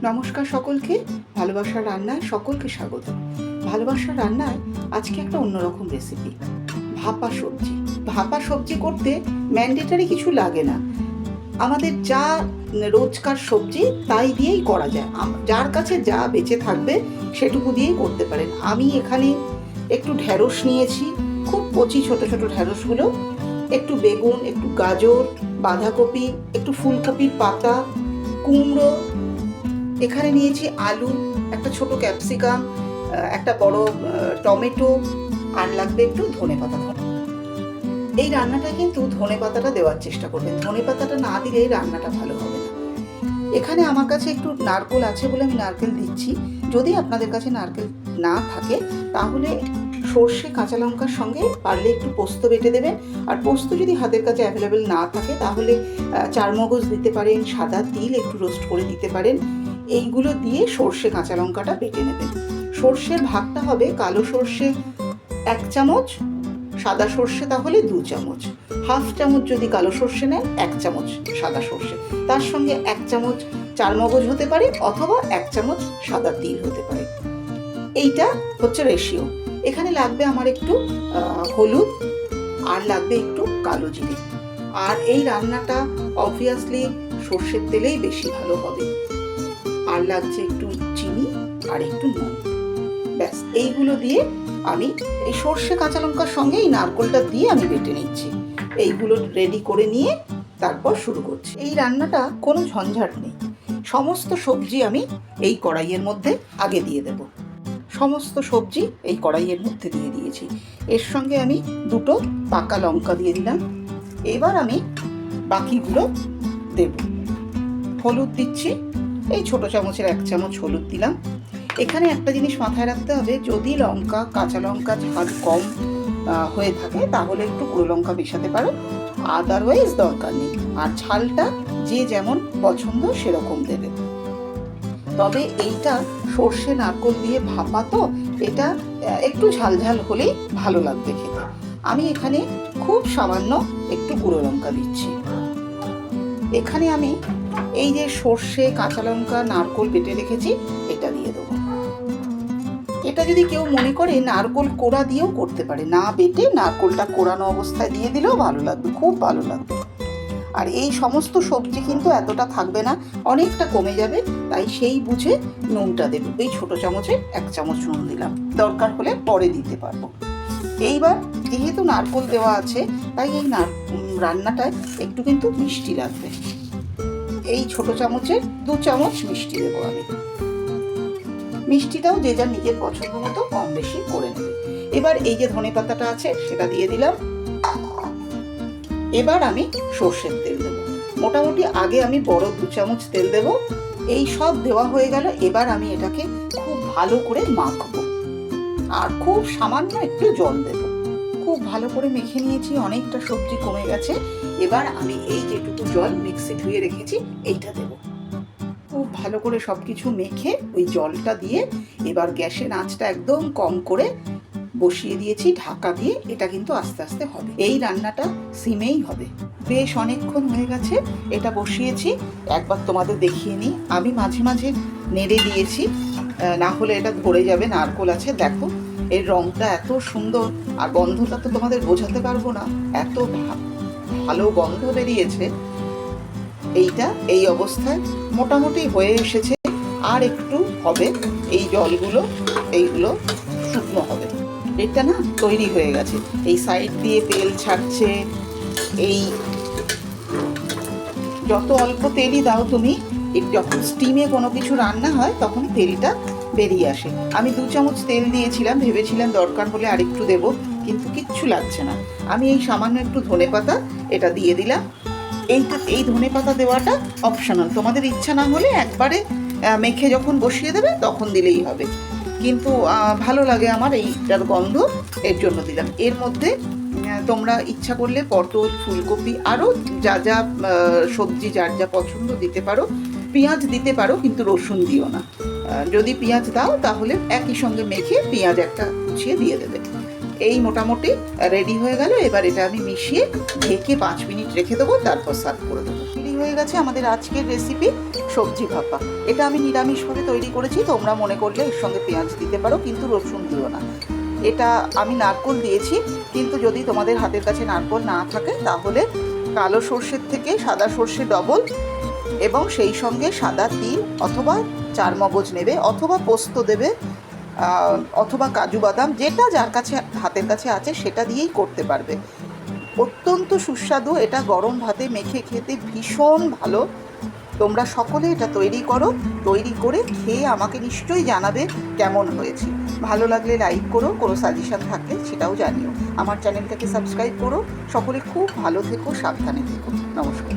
নমস্কার সকলকে, ভালোবাসার রান্নায় সকলকে স্বাগত। ভালোবাসার রান্নায় আজকে একটা অন্যরকম রেসিপি, ভাপা সবজি। ভাপা সবজি করতে ম্যান্ডেটারি কিছু লাগে না, আমাদের যা রোজকার সবজি তাই দিয়েই করা যায়। যার কাছে যা বেঁচে থাকবে সেটুকু দিয়েই করতে পারেন। আমি এখানে একটু ঢ্যাঁড়স নিয়েছি, খুব কচি ছোট ছোট ঢ্যাঁড়সগুলো, একটু বেগুন, একটু গাজর, বাঁধাকপি, একটু ফুলকপির পাতা, কুমড়ো, এখানে নিয়েছি আলু, একটা ছোট ক্যাপসিকাম, একটা বড় টমেটো, আর লাগবে একটু ধনেপাতা। এই রান্নাটা কিন্তু ধনেপাতাটা দেওয়ার চেষ্টা করবেন, ধনেপাতাটা না দিলে রান্নাটা ভালো হবে না। এখানে আমার কাছে একটু নারকেল আছে বলে আমি নারকেল দিচ্ছি। যদি আপনাদের কাছে নারকেল না থাকে তাহলে সর্ষে কাঁচা লঙ্কার সঙ্গে পারলে একটু পোস্ত বেটে দেবেন। আর পোস্ত যদি হাতের কাছে অ্যাভেলেবেল না থাকে তাহলে চারমগজ দিতে পারেন, সাদা তিল একটু রোস্ট করে দিতে পারেন। এইগুলো দিয়ে সর্ষে কাঁচা লঙ্কাটা বেটে নেবেন। সর্ষের ভাগটা হবে কালো সর্ষে 1 চামচ, সাদা সর্ষে তাহলে 2 চামচ, হাফ চামচ যদি কালো সর্ষে নেন 1 চামচ সাদা সর্ষে, তার সঙ্গে 1 চামচ চারমগজ হতে পারে অথবা 1 চামচ সাদা তিল হতে পারে। এইটা হচ্ছে রেশিও। এখানে লাগবে আমার একটু হলুদ, আর লাগবে একটু কালো জিরে। আর এই রান্নাটা অবভিয়াসলি সর্ষের তেলেই বেশি ভালো হবে। আর লাগছে একটু চিনি আর একটু নুন। ব্যাস, এইগুলো দিয়ে আমি এই সর্ষে কাঁচা লঙ্কার সঙ্গে এই নারকেলটা দিয়ে আমি বেটে নিচ্ছি। এইগুলো রেডি করে নিয়ে তারপর শুরু করছি। এই রান্নাটা কোনো ঝঞ্ঝাট নেই। সমস্ত সবজি আমি এই কড়াইয়ের মধ্যে আগে দিয়ে দেব। সমস্ত সবজি এই কড়াইয়ের মধ্যে দিয়ে দিয়েছি। এর সঙ্গে আমি 2টো পাকা লঙ্কা দিয়ে দিলাম। এবার আমি বাকিগুলো দেব। হলুদ দিচ্ছি, এই ছোট চামচের 1 চামচ হলুদ দিলাম। এখানে একটা জিনিস মাথায় রাখতে হবে, যদি লঙ্কা কাঁচা লঙ্কা ঝাল কম হয়ে থাকে তাহলে একটু গুঁড়ো লঙ্কা মেশাতে পারো, আদারওয়াইজ দরকার নেই। আর ঝালটা যে যেমন পছন্দ সেরকম দেবে। তবে এইটা সর্ষে নারকেল দিয়ে ভাপা, তো এটা একটু ঝাল ঝাল হলেই ভালো লাগবে খেতে। আমি এখানে খুব সামান্য একটু গুঁড়ো লঙ্কা দিচ্ছি। এখানে আমি এই যে সর্ষে কাঁচা লঙ্কা নারকেল বেটে রেখেছি এটা দিয়ে দেবো। এটা যদি কেউ মনে করে নারকেল কোড়া দিয়েও করতে পারে, না বেটে নারকেলটা কোড়ানো অবস্থায় দিয়ে দিলেও ভালো লাগবে, খুব ভালো লাগবে। আর এই সমস্ত সবজি কিন্তু এতটা থাকবে না, অনেকটা কমে যাবে, তাই সেই বুঝে নুনটা দেবে। এই ছোট চামচে 1 চামচ নুন দিলাম, দরকার হলে পরে দিতে পারবো। এইবার যেহেতু নারকেল দেওয়া আছে তাই এই রান্নাটায় একটু কিন্তু মিষ্টি লাগবে। এই ছোট চামচে 2 চামচ মিষ্টি দেবো আমি। মিষ্টিটাও যে যার নিজের পছন্দ মতো কম বেশি করে নেবে। এবার এই যে ধনেপাতাটা আছে সেটা দিয়ে দিলাম। এবার আমি সর্ষের তেল দেবো। মোটামুটি আগে আমি বড় 2 চামচ তেল দেব। এই সব দেওয়া হয়ে গেল। এবার আমি এটাকে খুব ভালো করে মাখবো, আর খুব সামান্য একটু জল দেব। খুব ভালো করে মেখে নিয়েছি, অনেকটা সবজি কমে গেছে। এবার আমি এই যেটুকু জল মিক্সি ধুয়ে রেখেছি এইটা দেব। খুব ভালো করে সব কিছু মেখে ওই জলটা দিয়ে এবার গ্যাসের আঁচটা একদম কম করে বসিয়ে দিয়েছি ঢাকা দিয়ে। এটা কিন্তু আস্তে আস্তে হবে, এই রান্নাটা সিমেই হবে। বেশ অনেকক্ষণ হয়ে গেছে এটা বসিয়েছি, একবার তোমাদের দেখিয়ে নিই। আমি মাঝে মাঝে নেড়ে দিয়েছি, না হলে এটা ধরে যাবে। নারকেল আছে, দেখো এর রংটা এত সুন্দর, আর গন্ধটা তো তোমাদের বোঝাতে পারবো না, এত ভালো গন্ধ বেরিয়েছে। এইটা এই অবস্থায় মোটামুটি হয়ে এসেছে, আর একটু হবে। এই জলগুলো এইগুলো শুকনো হবে। এটা না তৈরি হয়ে গেছে। এই সাইড দিয়ে তেল ছাড়ছে। এই যত অল্প তেলই দাও তুমি, যখন স্টিমে কোনো কিছু রান্না হয় তখন তেলটা বেরিয়ে আসে। আমি 2 চামচ তেল দিয়েছিলাম, ভেবেছিলাম দরকার হলে আরেকটু দেবো, কিন্তু কিচ্ছু লাগছে না। আমি এই সামান্য একটু ধনেপাতা এটা দিয়ে দিলাম। এই ধনেপাতা দেওয়াটা অপশনাল, তোমাদের ইচ্ছা না হলে একবারে মেখে যখন বসিয়ে দেবে তখন দিলেই হবে, কিন্তু ভালো লাগে আমার এইটার গন্ধ, এর জন্য দিলাম। এর মধ্যে তোমরা ইচ্ছা করলে পটল, ফুলকপি, আরও যা যা সবজি যার যা পছন্দ দিতে পারো। পেঁয়াজ দিতে পারো, কিন্তু রসুন দিও না। যদি পেঁয়াজ দাও তাহলে একই সঙ্গে মেখে পেঁয়াজ একটা কুচিয়ে দিয়ে দেবে। এই মোটামুটি রেডি হয়ে গেল। এবার এটা আমি মিশিয়ে ঢেকে 5 মিনিট রেখে দেবো, তারপর সার্ভ করে দেবো। রেডি হয়ে গেছে আমাদের আজকের রেসিপি সবজি ভাপা। এটা আমি নিরামিষভাবে তৈরি করেছি, তোমরা মনে করলে এর সঙ্গে পেঁয়াজ দিতে পারো, কিন্তু রসুন দিও না। এটা আমি নারকোল দিয়েছি, কিন্তু যদি তোমাদের হাতের কাছে নারকোল না থাকে তাহলে কালো সর্ষের থেকে সাদা সর্ষে ডবল, এবং সেই সঙ্গে সাদা তিল অথবা চারমগজ নেবে, অথবা পোস্ত দেবে, অথবা কাজু বাদাম, যেটা যার কাছে হাতের কাছে আছে সেটা দিয়েই করতে পারবে। অত্যন্ত সুস্বাদু, এটা গরম ভাতে মেখে খেতে ভীষণ ভালো। তোমরা সকলে এটা তৈরি করো, তৈরি করে খেয়ে আমাকে নিশ্চয়ই জানাবে কেমন হয়েছে। ভালো লাগলে লাইক করো, কোনো সাজেশন থাকলে সেটাও জানিও। আমার চ্যানেলটাকে সাবস্ক্রাইব করো। সকলে খুব ভালো থেকো, সাবধানে থেকো। নমস্কার।